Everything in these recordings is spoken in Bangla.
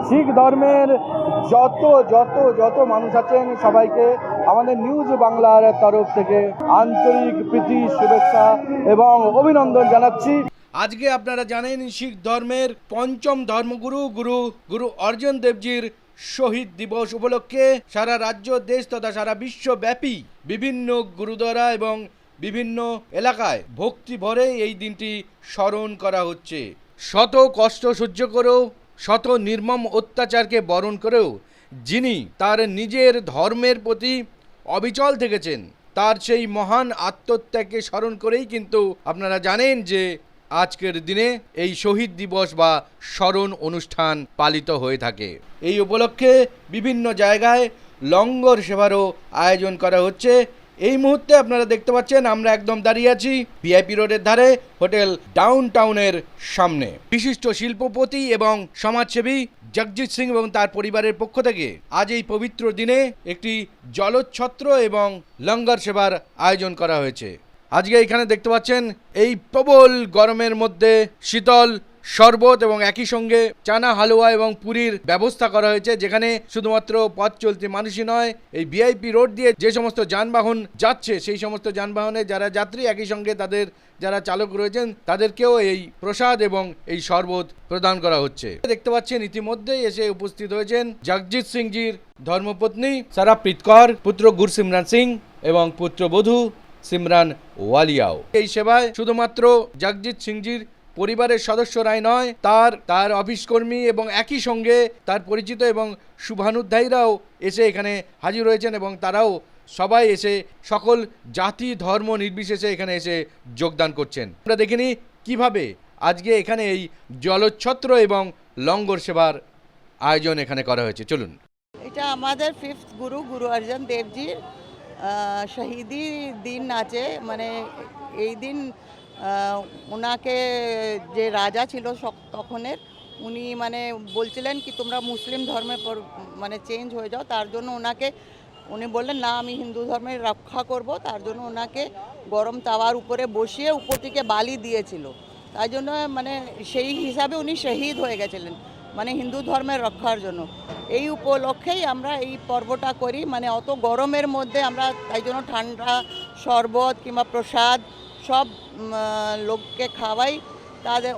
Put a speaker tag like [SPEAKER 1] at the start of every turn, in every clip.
[SPEAKER 1] শিখ ধর্মের যত যত যত মানুষ আছেন সবাইকে আমাদের নিউজ বাংলার তরফ থেকে আন্তরিক প্রীতি শুভেচ্ছা এবং অভিনন্দন জানাচ্ছি।
[SPEAKER 2] আজকে আপনারা জানেন শিখ ধর্মের পঞ্চম ধর্মগুরু গুরু গুরু অর্জুন দেবজির শহীদ দিবস উপলক্ষে সারা রাজ্য দেশ তথা সারা বিশ্বব্যাপী বিভিন্ন গুরুদ্বারা এবং বিভিন্ন এলাকায় ভক্তি ভরে এই দিনটি স্মরণ করা হচ্ছে। শত কষ্ট সহ্য করেও শত নির্মম অত্যাচারকে বরণ করেও যিনি তার নিজের ধর্মের প্রতি অবিচল থেকেছেন, তার সেই মহান আত্মত্যাগকে স্মরণ করেই কিন্তু আপনারা জানেন যে আজকের দিনে এই শহীদ দিবস বা স্মরণ অনুষ্ঠান পালিত হয়ে থাকে। এই উপলক্ষে বিভিন্ন জায়গায় লঙ্গর সেবারও আয়োজন করা হচ্ছে। এই মুহূর্তে আপনারা দেখতে পাচ্ছেন আমরা একদম দাঁড়িয়ে আছি ভিআইপি রোডের ধারে হোটেল ডাউন টাউনের সামনে। বিশিষ্ট শিল্পপতি এবং সমাজসেবী জগজিৎ সিং এবং তার পরিবারের পক্ষ থেকে আজ এই পবিত্র দিনে একটি জলচ্ছত্র এবং লঙ্গর সেবার আয়োজন করা হয়েছে। আজকে এখানে দেখতে পাচ্ছেন এই প্রবল গরমের মধ্যে শীতল শরবত এবং একই সঙ্গে চানা হালুয়া এবং পুরীর ব্যবস্থা করা হয়েছে, যেখানে শুধুমাত্র পথ চলতি মানুষই নয়, এই ভিআইপি রোড দিয়ে যে সমস্ত যানবাহন যাচ্ছে সেই সমস্ত যানবাহনে যারা যাত্রী একই সঙ্গে তাদের যারা চালক রয়েছেন তাদেরকেও এই প্রসাদ এবং এই শরবত প্রদান করা হচ্ছে। দেখতে পাচ্ছেন ইতিমধ্যেই এসে উপস্থিত হয়েছেন জগজিৎ সিংজির ধর্মপত্নী সারাপ্রীত কর, পুত্র গুরসিমরান সিং এবং পুত্রবধূ সিমরান ওয়ালিয়াও। এই সেবায় শুধুমাত্র জগজিৎ সিংজির পরিবারের সদস্যরাই নয়, তার অফিস কর্মী এবং একই সঙ্গে তার পরিচিত এবং শুভানুধ্যায়ীরাও এসে এখানে হাজির হয়েছেন এবং তারাও সবাই এসে সকল জাতি ধর্ম নির্বিশেষে এখানে এসে যোগদান করছেন। আমরা দেখিনি কিভাবে আজকে এখানে এই জলচ্ছত্র এবং লঙ্গর সেবার আয়োজন এখানে করা হয়েছে। চলুন।
[SPEAKER 3] এটা আমাদের ফিফথ গুরু গুরু অর্জুন দেবজির শহীদি দিন আছে। মানে এই দিন ওনাকে যে রাজা ছিল তখনের, উনি মানে বলছিলেন কি তোমরা মুসলিম ধর্মে মানে চেঞ্জ হয়ে যাও। তার জন্য উনি বললেন না, আমি হিন্দু ধর্মের রক্ষা করব। তার জন্য ওনাকে গরম তাওয়ার উপরে বসিয়ে উপর থেকে বালি দিয়েছিল। তাই জন্য মানে সেই হিসাবে উনি শহীদ হয়ে গেছিলেন, মানে হিন্দু ধর্মের রক্ষার জন্য। এই উপলক্ষেই আমরা এই পর্বটা করি। মানে অত গরমের মধ্যে আমরা তাই জন্য ঠান্ডা শরবত কিংবা প্রসাদ সব লোককে খাওয়াই, তাদের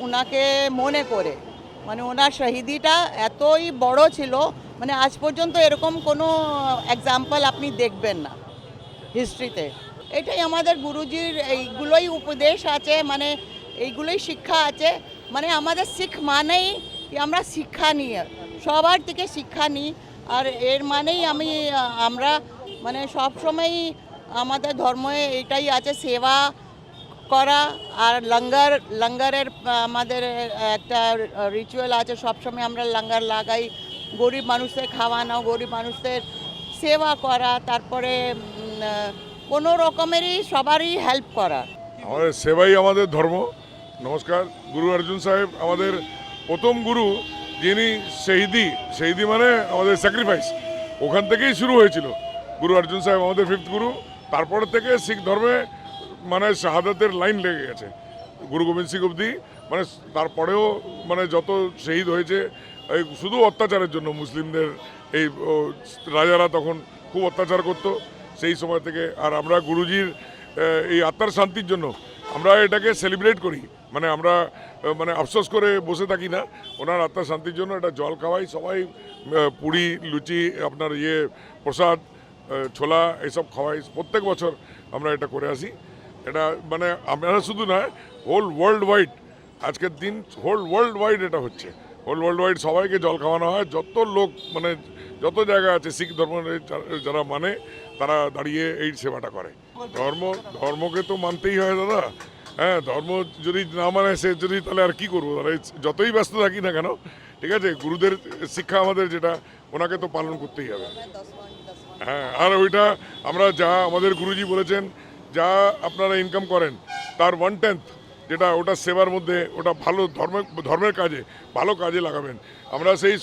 [SPEAKER 3] ওনাকে মনে করে। মানে ওনার শহীদিটা এতই বড় ছিল, মানে আজ পর্যন্ত এরকম কোনো এক্সাম্পল আপনি দেখবেন না হিস্ট্রিতে। এটাই আমাদের গুরুজির এইগুলোই উপদেশ আছে, মানে এইগুলোই শিক্ষা আছে। মানে আমাদের শিখ মানেই আমরা শিক্ষা নিই, সবার থেকে শিক্ষা নিই। আর এর মানেই আমরা মানে সবসময় আমাদের ধর্মে এটাই আছে, সেবা করা। আর লঙ্গরের আমাদের একটা রিচুয়াল আছে, সবসময় আমরা লঙ্গর লাগাই, গরিব মানুষদের খাওয়ানো, গরিব মানুষদের সেবা করা, তারপরে কোনো রকমেরই সবারই হেল্প করা।
[SPEAKER 4] আমাদের সেবাই আমাদের ধর্ম। নমস্কার। গুরু অর্জুন সাহেব আমাদের প্রথম গুরু, যিনি শহীদি মানে আমাদের স্যাক্রিফাইস, ওখান থেকেই শুরু হয়েছিল। গুরু অর্জুন সাহেব আমাদের ফিফথ গুরু। তারপর থেকে শিখ ধর্মে মানে শাহাদাতের লাইন লেগে গেছে গুরু গোবিন্দ সিং অবধি। মানে তারপরেও মানে যত শহীদ হয়েছে এই শুধু অত্যাচারের জন্য, মুসলিমদের এই রাজারা তখন খুব অত্যাচার করত সেই সময় থেকে। আর আমরা গুরুজির এই আত্মার শান্তির জন্য আমরা এটাকে সেলিব্রেট করি। মানে আমরা মানে আফসোস করে বসে থাকি না, ওনার আত্মার শান্তির জন্য এটা জল খাওয়াই সবাই, পুরি লুচি আপনার প্রসাদ ছোলা এইসব খাওয়াই প্রত্যেক বছর আমরা এটা করে আসি। এটা মানে আমরা শুধু নয়, হোল ওয়ার্ল্ড ওয়াইড আজকের দিন হোল ওয়ার্ল্ড ওয়াইড এটা হচ্ছে। হোল ওয়ার্ল্ড ওয়াইড সবাইকে জল খাওয়ানো হয়। যত লোক মানে যত জায়গা আছে শিখ ধর্ম যারা মানে তারা দাঁড়িয়ে এই সেবাটা করে। ধর্মকে তো মানতেই হয় দাদা। হ্যাঁ, ধর্ম যদি না মানে সে যদি তাহলে আর কি করবো দাদা, যতই ব্যস্ত থাকি না কেন, ঠিক আছে, গুরুদের শিক্ষা আমাদের যেটা ওনাকে তো পালন করতেই হবে। হ্যাঁ, আর ওইটা আমরা যা আমাদের গুরুজি বলেছেন, যা আপনারা ইনকাম করেন তার 1/10 যেটা ওটা সেবার মধ্যে, ওটা ভালো ধর্মের কাজে ভালো কাজে লাগাবেন। আমরা সেই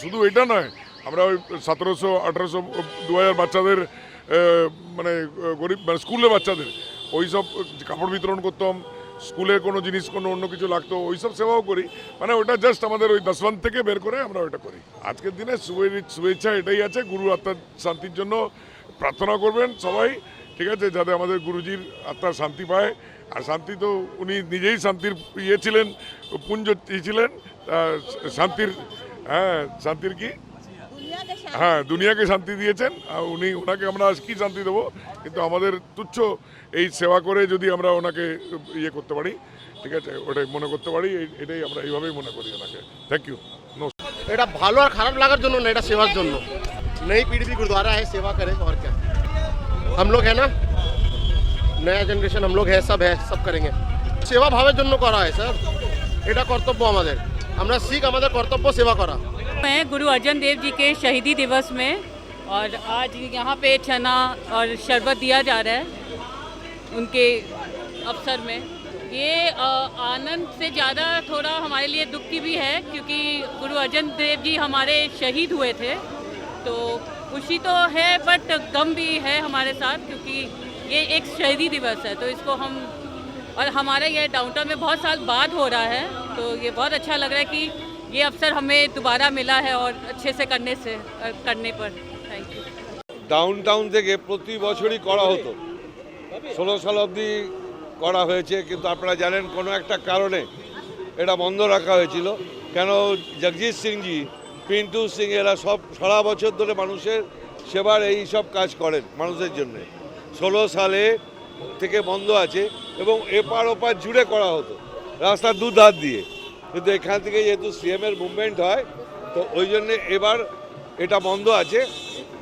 [SPEAKER 4] শুধু এটা নয়, আমরা ওই 1700, 1800, 2000 বাচ্চাদের মানে গরিব মানে স্কুলের বাচ্চাদের ওই সব কাপড় বিতরণ করতাম, স্কুলের কোনো জিনিস কোনো অন্য কিছু লাগতো ওই সব সেবাও করি, মানে ওটা জাস্ট আমাদের ওই দশবন্ধ থেকে বের করে আমরা ওটা করি। আজকের দিনে শুভেচ্ছা এটাই আছে, গুরু আত্মার শান্তির জন্য প্রার্থনা করবেন সবাই, ঠিক আছে, যাতে আমাদের গুরুজির আত্মার শান্তি পায়। আর শান্তি তো উনি নিজেই শান্তির ছিলেন, পুঞ্জ ছিলেন শান্তির, শান্তির কি, দুনিয়াকে শান্তি দিয়েছেন। আর ওনাকে আমরা কি শান্তি দেবো, কিন্তু আমাদের তুচ্ছ এই সেবা করে যদি আমরা ওনাকে ইয়ে করতে পারি, ঠিক আছে, ওটাই মনে করতে পারি, এটাই আমরা এইভাবেই মনে করি ওনাকে। Thank you.
[SPEAKER 5] এটা ভালো আর খারাপ লাগার জন্য না, এটা সেবার জন্য। नई पीढ़ी भी गुरुद्वारा है, सेवा करे और क्या। हम लोग है ना, नया जनरेशन हम लोग है, सब करेंगे। सेवा भावेर জন্য করা হয় স্যার, এটা কর্তব্য আমাদের। আমরা শিখ, আমাদের কর্তব্য সেবা করা।
[SPEAKER 6] मैं गुरु अर्जन देव जी के शहीदी दिवस में और आज यहाँ पे चना और शरबत दिया जा रहा है उनके अवसर में। ये आनंद से ज़्यादा थोड़ा हमारे लिए दुख की भी है, क्योंकि गुरु अर्जन देव जी हमारे शहीद हुए थे, तो खुशी तो है बट गम भी है हमारे साथ, क्योंकि ये एक शहीदी दिवस है। तो इसको हम, और हमारे ये डाउनटाउन में बहुत साल बाद हो रहा है, तो ये बहुत अच्छा लग रहा है कि ये अवसर हमें दोबारा मिला है और अच्छे से करने पर। Thank you.
[SPEAKER 7] ডাউনটাউন থেকে প্রতি বছরই করা হতো, 16 সাল অবধি করা হয়েছে, কিন্তু আপনারা জানেন কোনো একটা কারণে এটা বন্ধ রাখা হয়েছিল। কেন, জগজিৎ সিংজি, পিন্টু সিং এরা সব সারা বছর ধরে মানুষের সেবার এই সব কাজ করেন মানুষের জন্যে। 16 সালে থেকে বন্ধ আছে এবং এপার ওপার জুড়ে করা হতো রাস্তার দুধার দিয়ে, কিন্তু এখান থেকে যেহেতু সিএমের মুভমেন্ট হয় তো ওই জন্যে এবার এটা বন্ধ আছে।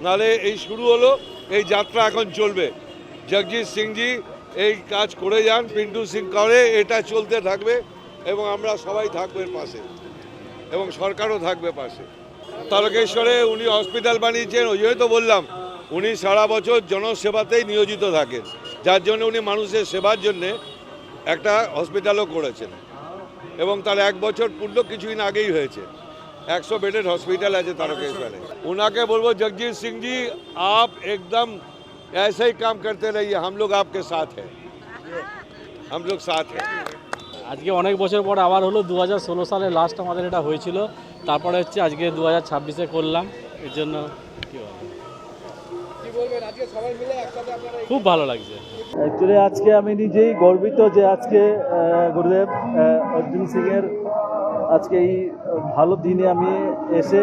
[SPEAKER 7] নালে এই শুরু হলো, এই যাত্রা এখন চলবে। জগজিৎ সিংজি এই কাজ করে যান, পিন্টু সিং করে, এটা চলতে থাকবে এবং আমরা সবাই থাকবো এর পাশে এবং সরকারও থাকবে পাশে। তারকেশ্বরে উনি হসপিটাল বানিয়েছেন, ওই জন্যই তো বললাম উনি সারা বছর জনসেবাতেই নিয়োজিত থাকেন, যার জন্য উনি মানুষের সেবার জন্যে একটা হসপিটালও করেছেন এবং তার 1 বছর পূর্ণ কিছুদিন আগেই হয়েছে। 100 বেডের হসপিটাল আছে तारकेश्वरे। उनके बोलो जगजीत सिंह जी, आप एकदम ऐसे ही काम करते रहिए, हम लोग आपके साथ हैं, हम लोग साथ हैं।
[SPEAKER 8] আজকে অনেক বছর পর আবার হলো, 2016 সালে লাস্ট আমাদের এটা হয়েছিল, তারপরে হচ্ছে আজকে 2026-এ করলাম। এর জন্য খুব ভালো লাগছে।
[SPEAKER 1] অ্যাকচুয়ালি আজকে আমি নিজেই গর্বিত যে আজকে গুরুদেব অর্জুন সিংয়ের আজকে এই ভালো দিনে আমি এসে,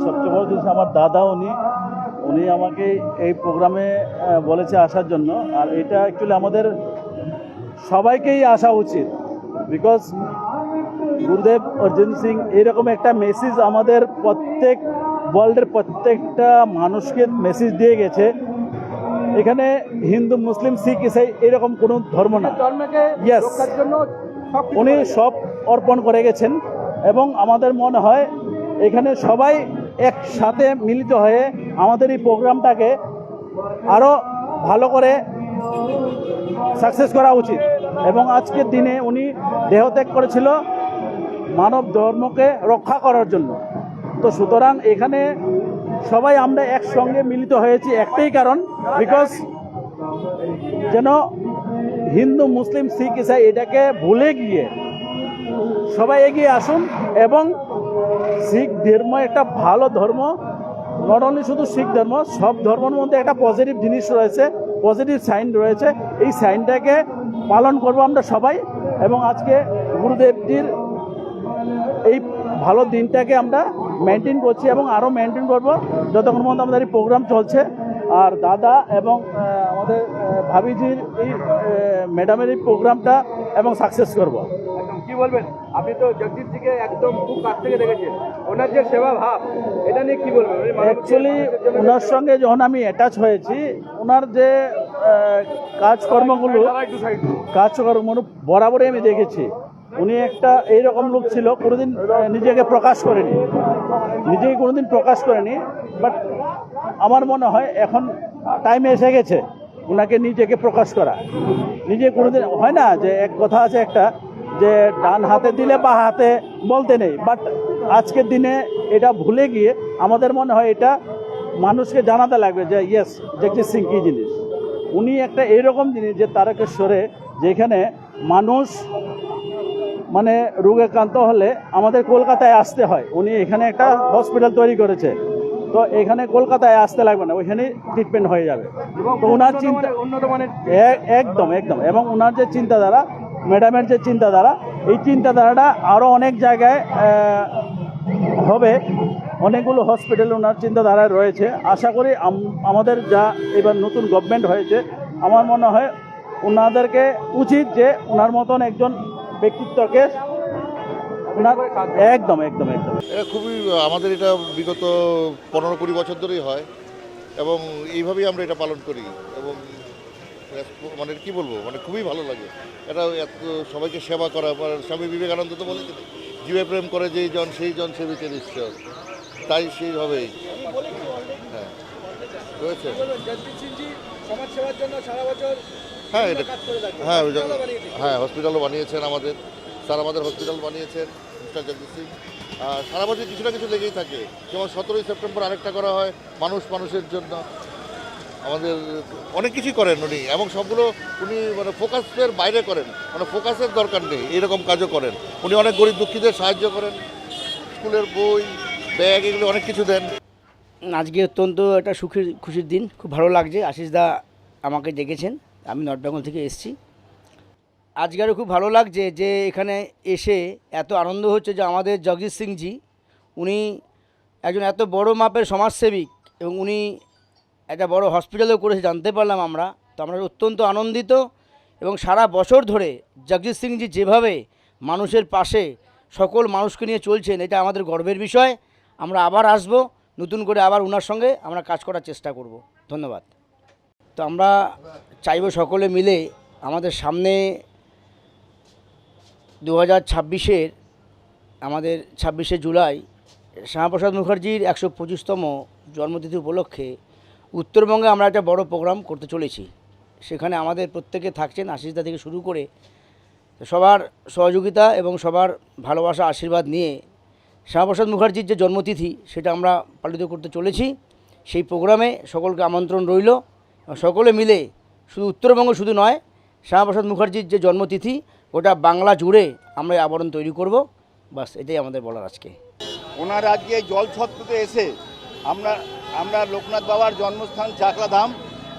[SPEAKER 1] সবচেয়ে বড় জিনিস আমার দাদা উনি আমাকে এই প্রোগ্রামে বলেছে আসার জন্য। আর এটা অ্যাকচুয়ালি আমাদের সবাইকেই আসা উচিত, বিকজ গুরুদেব অর্জুন সিং এরকম একটা মেসেজ আমাদের প্রত্যেক ওয়ার্ল্ডের প্রত্যেকটা মানুষকে মেসেজ দিয়ে গেছে। এখানে হিন্দু, মুসলিম, শিখ, ইসাই এরকম কোনো ধর্ম না, ইয়েস, উনি সব অর্পণ করে গেছেন। এবং আমাদের মনে হয় এখানে সবাই একসাথে মিলিত হয়ে আমাদের এই প্রোগ্রামটাকে আরও ভালো করে সাকসেস করা উচিত। এবং আজকের দিনে উনি দেহত্যাগ করেছিল মানব ধর্মকে রক্ষা করার জন্য। তো সুতরাং এখানে সবাই আমরা একসঙ্গে মিলিত হয়েছি একটাই কারণ, বিকজ যেন হিন্দু, মুসলিম, শিখ, ইসাই এটাকে ভুলে গিয়ে সবাই এগিয়ে আসুন। এবং শিখ ধর্ম একটা ভালো ধর্ম, নট অনলি শুধু শিখ ধর্ম, সব ধর্মের মধ্যে একটা পজিটিভ জিনিস রয়েছে, পজিটিভ সাইন রয়েছে। এই সাইনটাকে পালন করব আমরা সবাই। এবং আজকে গুরুদেবজির এই ভালো দিনটাকে আমরা মেনটেন করছি এবং আরও মেনটেন করব যতক্ষণ পর্যন্ত আমাদের এই প্রোগ্রাম চলছে। আর দাদা এবং আমাদের ভাবিজির এই ম্যাডামের এই প্রোগ্রামটা এবং সাকসেস করব।
[SPEAKER 2] কি বলবেন, আপনি তো জগদীশজিকে একদম খুব কাছ থেকে দেখেছেন, ওনার যে সেবা ভাব, এটা নিয়ে কি বলবেন?
[SPEAKER 1] অ্যাকচুয়ালি ওনার সঙ্গে যখন আমি অ্যাটাচ হয়েছি, ওনার যে কাজকর্মগুলো বরাবরই আমি দেখেছি। উনি একটা এইরকম লোক ছিল, কোনোদিন নিজেকে প্রকাশ করেনি, বাট আমার মনে হয় এখন টাইম এসে গেছে ওনাকে নিজেকে প্রকাশ করা। নিজে কোনোদিন হয় না যে এক কথা আছে একটা, যে ডান হাতে দিলে বা হাতে বলতে নেই, বাট আজকের দিনে এটা ভুলে গিয়ে আমাদের মনে হয় এটা মানুষকে জানাতে লাগবে যে ইয়েস, জগজিৎ সিং কী জিনিস। উনি একটা এইরকম জিনিস যে তারকেশ্বরে যেখানে মানুষ মানে রোগাক্রান্ত হলে আমাদের কলকাতায় আসতে হয়। উনি এখানে একটা হসপিটাল তৈরি করেছে, তো এখানে কলকাতায় আসতে লাগবে না, ওইখানে ট্রিটমেন্ট হয়ে যাবে। তো ওনার চিন্তা
[SPEAKER 2] উন্নত মানের
[SPEAKER 1] একদম একদম, এবং ওনার যে চিন্তাধারা, ম্যাডামের যে চিন্তাধারা, এই চিন্তাধারাটা আরও অনেক জায়গায় হবে। অনেকগুলো হসপিটাল ওনার চিন্তাধারায় রয়েছে। আশা করি আমাদের যা এবার নতুন গভর্নমেন্ট হয়েছে, আমার মনে হয় ওনাদেরকে উচিত যে ওনার মতন একজন ব্যক্তিত্বকে ওনার একদম একদম একদম
[SPEAKER 9] এটা খুবই আমাদের এটা বিগত 15-20 বছর ধরেই হয় এবং এইভাবেই আমরা এটা পালন করি এবং মানে কি বলবো, মানে খুবই ভালো লাগে। এটা এত সবাইকে সেবা করা, স্বামী বিবেকানন্দ তো বলেছেন, জীবে প্রেম করে যেই জন সেই জন সেবিতের ঈশ্বর, তাই সেইভাবেই হ্যাঁ রয়েছে।
[SPEAKER 2] সমাজ সেবার জন্য সারা বছর
[SPEAKER 9] হ্যাঁ এটা হ্যাঁ হ্যাঁ হসপিটালও বানিয়েছেন আমাদের স্যার, আমাদের হসপিটাল বানিয়েছেন মিস্টার জগজিৎ সিং। আর সারা বছর কিছু না কিছু লেগেই থাকে, যেমন 17ই সেপ্টেম্বর আরেকটা করা হয় মানুষের জন্য। আমাদের অনেক কিছুই করেন উনি, এবং সবগুলো উনি মানে ফোকাসের বাইরে করেন, মানে ফোকাসের দরকার নেই এরকম কাজও করেন উনি। অনেক গরিব দুঃখীদের সাহায্য করেন, স্কুলের বই ব্যাগ এগুলো অনেক কিছু দেন।
[SPEAKER 10] আজকে অত্যন্ত একটা খুশির দিন, খুব ভালো লাগছে। আশিস দা আমাকে ডেকেছেন, আমি নর্থ বেঙ্গল থেকে এসেছি। আজকে আরও খুব ভালো লাগছে যে এখানে এসে এত আনন্দ হচ্ছে যে আমাদের জগজিৎ সিংজি উনি একজন এত বড় মাপের সমাজসেবিক এবং উনি একটা বড় হসপিটালও করেছে জানতে পারলাম আমরা। তো আমরা অত্যন্ত আনন্দিত এবং সারা বছর ধরে জগজিৎ সিংজি যেভাবে মানুষের পাশে সকল মানুষকে নিয়ে চলছেন, এটা আমাদের গর্বের বিষয়। আমরা আবার আসব, নতুন করে আবার ওনার সঙ্গে আমরা কাজ করার চেষ্টা করব। ধন্যবাদ। তো আমরা চাইব সকলে মিলে আমাদের সামনে 2026-এর আমাদের 26শে জুলাই শ্যামাপ্রসাদ মুখার্জির 125তম জন্মতিথি উপলক্ষে উত্তরবঙ্গে আমরা একটা বড় প্রোগ্রাম করতে চলেছি। সেখানে আমাদের প্রত্যেকে থাকছেন, আশিসদা থেকে শুরু করে সবার সহযোগিতা এবং সবার ভালোবাসা আশীর্বাদ নিয়ে শ্যামাপ্রসাদ মুখার্জির যে জন্মতিথি সেটা আমরা পালিত করতে চলেছি। সেই প্রোগ্রামে সকলকে আমন্ত্রণ রইল। সকলে মিলে শুধু উত্তরবঙ্গ শুধু নয়, শ্যামাপ্রসাদ মুখার্জির যে জন্মতিথি ওটা বাংলা জুড়ে আমরা আবরণ তৈরি করব। বাস এটাই আমাদের বলার আজকে।
[SPEAKER 11] ওনার আজকে এই জল ছত্রতে এসে আমরা লোকনাথ বাবার জন্মস্থান চাকলা ধাম,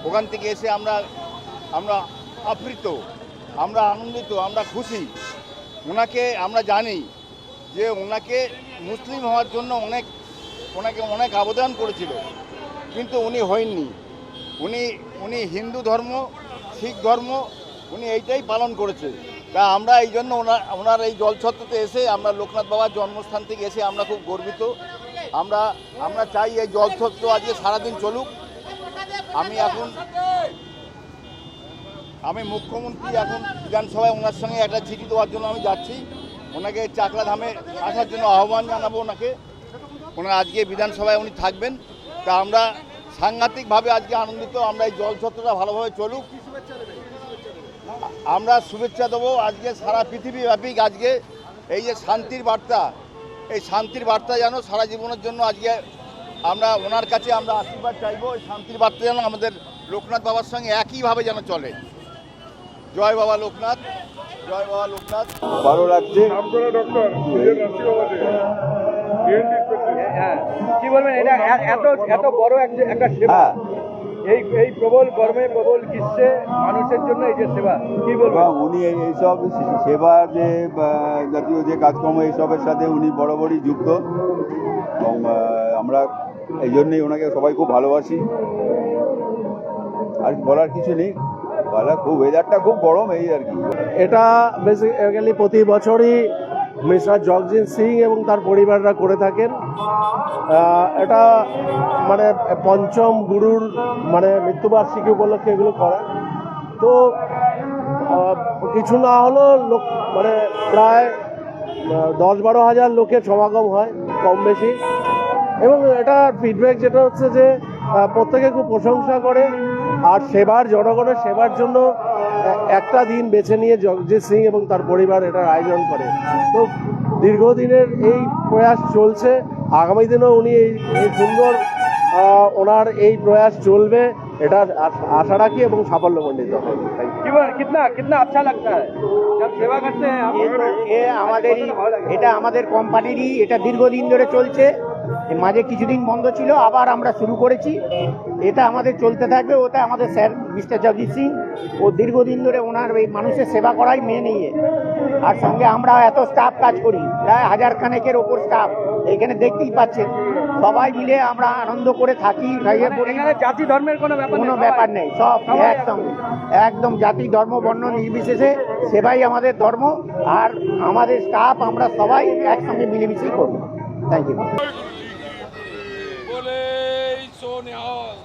[SPEAKER 11] ওখান থেকে এসে আমরা আপ্লুত, আমরা আনন্দিত, আমরা খুশি। ওনাকে আমরা জানি যে ওনাকে মুসলিম হওয়ার জন্য ওনাকে অনেক আবেদন করেছিল, কিন্তু উনি হয়ননি। উনি হিন্দু ধর্ম, শিখ ধর্ম উনি এইটাই পালন করেছে। তা আমরা এই জন্য ওনার এই জলছত্রতে এসে আমরা লোকনাথ বাবার জন্মস্থান থেকে এসে আমরা খুব গর্বিত। আমরা চাই এই জলছত্র আজকে সারাদিন চলুক। আমি মুখ্যমন্ত্রী এখন বিধানসভায় ওনার সঙ্গে একটা চিঠি দেওয়ার জন্য আমি যাচ্ছি। ওনাকে চাকলা ধামে আসার জন্য আহ্বান জানাবো ওনাকে। ওনার আজকে বিধানসভায় উনি থাকবেন। তা আমরা সাংঘাতিকভাবে আজকে আনন্দিত। আমরা এই জলছত্রটা ভালোভাবে চলুক, আমরা শুভেচ্ছা দেবো। আজকে সারা পৃথিবীব্যাপী আজকে এই যে শান্তির বার্তা, এই শান্তির বার্তা যেন সারা জীবনের জন্য আজকে আমরা ওনার কাছে আমরা আশীর্বাদ চাইবো। এই শান্তির বার্তা যেন আমাদের লোকনাথ বাবার সঙ্গে একইভাবে যেন চলে। জয় বাবা লোকনাথ, জয় বাবা লোকনাথ।
[SPEAKER 1] ভালো লাগছে।
[SPEAKER 2] কি বলবেন, এটা এত বড় একটা সেবা, এই প্রবল গরমে প্রবল গ্রীষ্মে মানুষের জন্য এই যে সেবা, কি বলবেন?
[SPEAKER 12] উনি এইসব সেবা যে জাতীয় যে কাজকর্ম এইসবের সাথে উনি বরাবরই যুক্ত এবং আমরা এই জন্যই ওনাকে সবাই খুব ভালোবাসি। আর বলার কিছু নেই, খুব ওয়েদারটা খুব গরম এই আর কি।
[SPEAKER 1] এটা বেসিক্যালি প্রতি বছরই মিস্টার জগজিৎ সিং এবং তার পরিবাররা করে থাকেন। এটা মানে পঞ্চম গুরুর মানে মৃত্যুবার্ষিকী উপলক্ষে এগুলো করা। তো কিছু না হলেও লোক মানে প্রায় 10-12 হাজার লোকের সমাগম হয় কম বেশি। এবং এটা ফিডব্যাক যেটা হচ্ছে যে প্রত্যেকে খুব প্রশংসা করে। আর জনগণের সেবার জন্য একটা দিন বেছে নিয়ে জগজিৎ সিং এবং তার পরিবার এটার আয়োজন করে। তো দীর্ঘদিনের এই প্রয়াস চলছে, আগামী দিনেও উনি এই সুন্দর ওনার এই প্রয়াস চলবে। এটা আশা রাখি এবং সাফল্যমণ্ডিত হবে।
[SPEAKER 10] কিতনা আচ্ছা লাগতা হ্যায় জব সেবা করতে হ্যায় আমাদেরই, এটা আমাদের কোম্পানিরই, এটা দীর্ঘদিন ধরে চলছে। মাঝে কিছুদিন বন্ধ ছিল, আবার আমরা শুরু করেছি। এটা আমাদের চলতে থাকবে। ওটা আমাদের স্যার মিস্টার জগজিৎ সিং, ও দীর্ঘদিন ধরে ওনার এই মানুষের সেবা করাই মেন ইয়ে। আর সঙ্গে আমরা এত স্টাফ কাজ করি, প্রায় 1000 খানেকের ওপর স্টাফ, এখানে দেখতেই পাচ্ছেন। সবাই মিলে আমরা আনন্দ করে থাকি, জাতি ধর্মের কোনো ব্যাপার নেই, সব একসঙ্গে, একদম জাতি ধর্ম বর্ণ নির্বিশেষে সেবাই আমাদের ধর্ম। আর আমাদের স্টাফ আমরা সবাই একসঙ্গে মিলেমিশেই করব। Thank you.
[SPEAKER 7] बोले सोनिहाल।